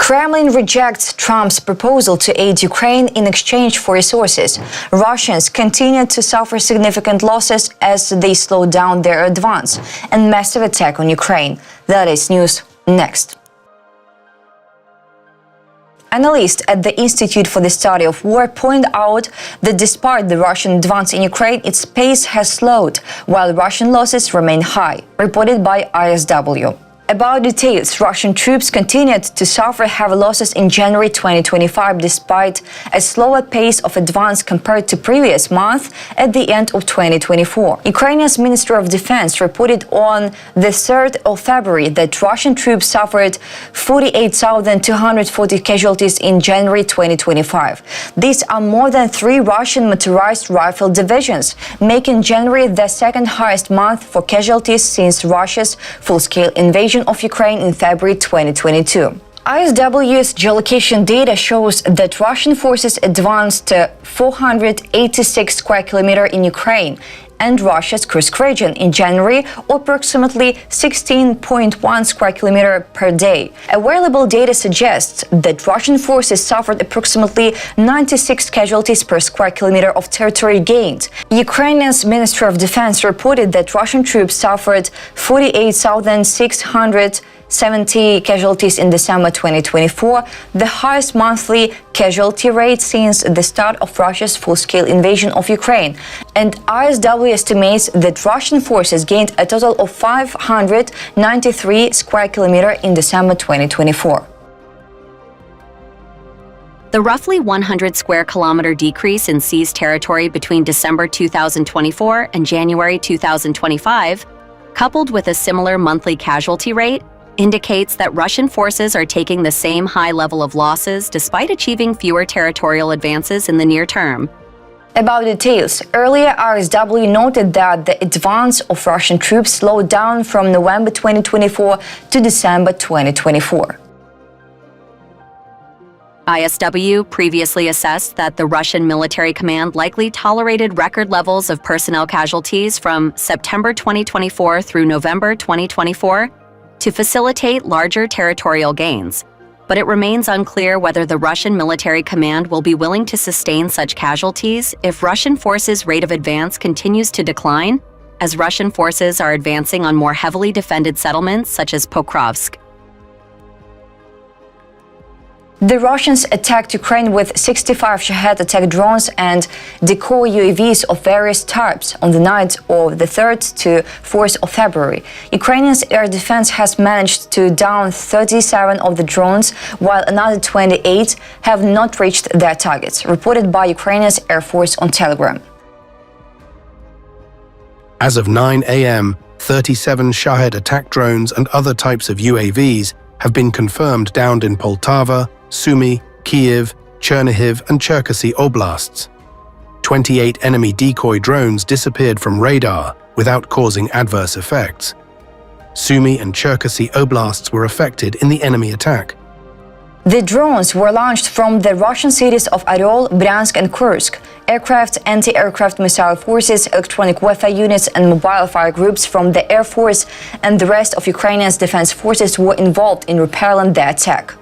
Kremlin rejects Trump's proposal to aid Ukraine in exchange for resources. Russians continue to suffer significant losses as they slow down their advance and massive attack on Ukraine. That is news next. Analysts at the Institute for the Study of War point out that despite the Russian advance in Ukraine, its pace has slowed, while Russian losses remain high, reported by ISW. About details, Russian troops continued to suffer heavy losses in January 2025 despite a slower pace of advance compared to previous month at the end of 2024. Ukraine's Ministry of Defense reported on the 3rd of February that Russian troops suffered 48,240 casualties in January 2025. These are more than 3 Russian motorized rifle divisions, making January the second highest month for casualties since Russia's full-scale invasion of Ukraine in February 2022. ISW's geolocation data shows that Russian forces advanced to 486 square kilometers in Ukraine and Russia's Kursk region in January, or approximately 16.1 square kilometers per day. Available data suggests that Russian forces suffered approximately 96 casualties per square kilometer of territory gained. Ukraine's Ministry of Defense reported that Russian troops suffered 48,670 casualties in December 2024, the highest monthly casualty rate since the start of Russia's full-scale invasion of Ukraine. And ISW estimates that Russian forces gained a total of 593 square kilometers in December 2024. The roughly 100 square kilometer decrease in seized territory between December 2024 and January 2025, coupled with a similar monthly casualty rate, indicates that Russian forces are taking the same high level of losses despite achieving fewer territorial advances in the near term. About details, earlier ISW noted that the advance of Russian troops slowed down from November 2024 to December 2024. ISW previously assessed that the Russian military command likely tolerated record levels of personnel casualties from September 2024 through November 2024 to facilitate larger territorial gains, but it remains unclear whether the Russian military command will be willing to sustain such casualties if Russian forces' rate of advance continues to decline, as Russian forces are advancing on more heavily defended settlements such as Pokrovsk. The Russians attacked Ukraine with 65 Shahed attack drones and decoy UAVs of various types on the night of the 3rd to 4th of February. Ukraine's air defense has managed to down 37 of the drones, while another 28 have not reached their targets, reported by Ukraine's Air Force on Telegram. As of 9 a.m., 37 Shahed attack drones and other types of UAVs have been confirmed downed in Poltava, Sumy, Kyiv, Chernihiv and Cherkasy oblasts. 28 enemy decoy drones disappeared from radar without causing adverse effects. Sumy and Cherkasy oblasts were affected in the enemy attack. The drones were launched from the Russian cities of Oryol, Bryansk and Kursk. Aircraft, anti-aircraft missile forces, electronic warfare units and mobile fire groups from the Air Force and the rest of Ukraine's defense forces were involved in repelling the attack.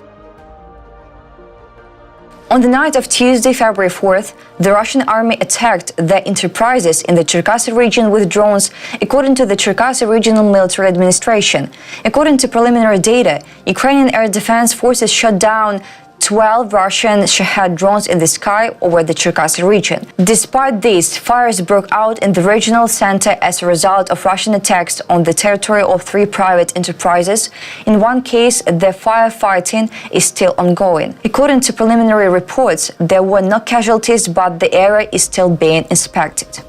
On the night of Tuesday, February 4th, the Russian army attacked the enterprises in the Cherkasy region with drones, according to the Cherkasy Regional Military Administration. According to preliminary data, Ukrainian air defense forces shot down 12 Russian Shahed drones in the sky over the Cherkasy region. Despite this, fires broke out in the regional center as a result of Russian attacks on the territory of 3 private enterprises. In one case, the firefighting is still ongoing. According to preliminary reports, there were no casualties, but the area is still being inspected.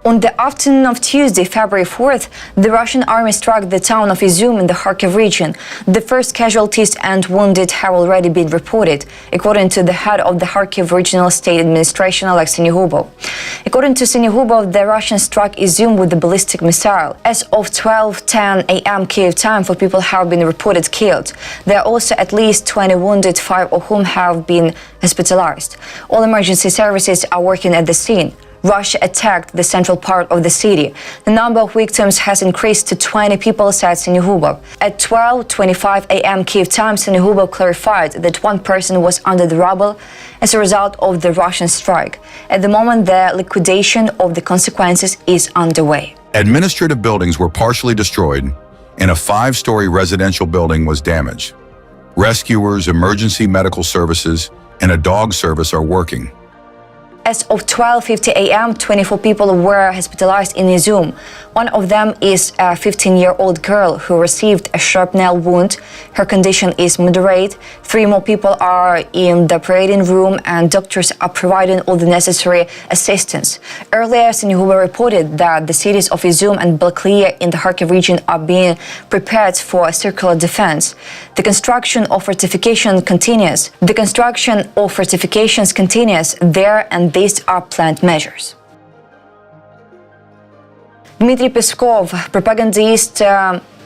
On the afternoon of Tuesday, February 4th, the Russian army struck the town of Izum in the Kharkiv region. The first casualties and wounded have already been reported, according to the head of the Kharkiv Regional State Administration, Alexei Nyagubov. According to Nyagubov, the Russians struck Izum with a ballistic missile. As of 12:10 a.m. Kyiv time, 4 people have been reported killed. There are also at least 20 wounded, 5 of whom have been hospitalized. All emergency services are working at the scene. Russia attacked the central part of the city. The number of victims has increased to 20 people, said Sinihubov. At 12:25 a.m. Kyiv time, Sinihubov clarified that one person was under the rubble as a result of the Russian strike. At the moment, the liquidation of the consequences is underway. Administrative buildings were partially destroyed, and a 5-story residential building was damaged. Rescuers, emergency medical services, and a dog service are working. As of 12:50 a.m., 24 people were hospitalized in Izum. One of them is a 15-year-old girl who received a shrapnel wound. Her condition is moderate. 3 more people are in the operating room, and doctors are providing all the necessary assistance. Earlier, Sinihubov reported that the cities of Izum and Balaklia in the Kharkiv region are being prepared for a circular defense. The construction of fortifications continues there, and these are planned measures. Dmitry Peskov, propagandist,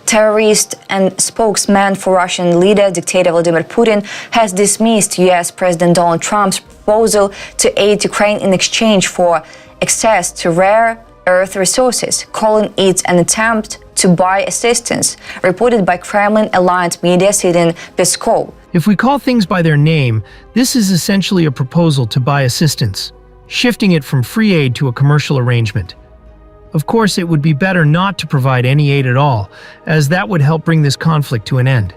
terrorist and spokesman for Russian leader, dictator Vladimir Putin, has dismissed U.S. President Donald Trump's proposal to aid Ukraine in exchange for access to rare earth resources, calling it an attempt to buy assistance, reported by Kremlin-aligned media, citing Peskov. If we call things by their name, this is essentially a proposal to buy assistance, shifting it from free aid to a commercial arrangement. Of course, it would be better not to provide any aid at all, as that would help bring this conflict to an end.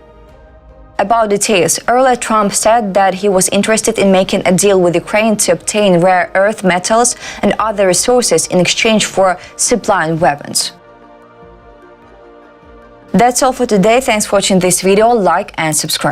About details, earlier Trump said that he was interested in making a deal with Ukraine to obtain rare earth metals and other resources in exchange for supplying weapons. That's all for today. Thanks for watching this video. Like and subscribe.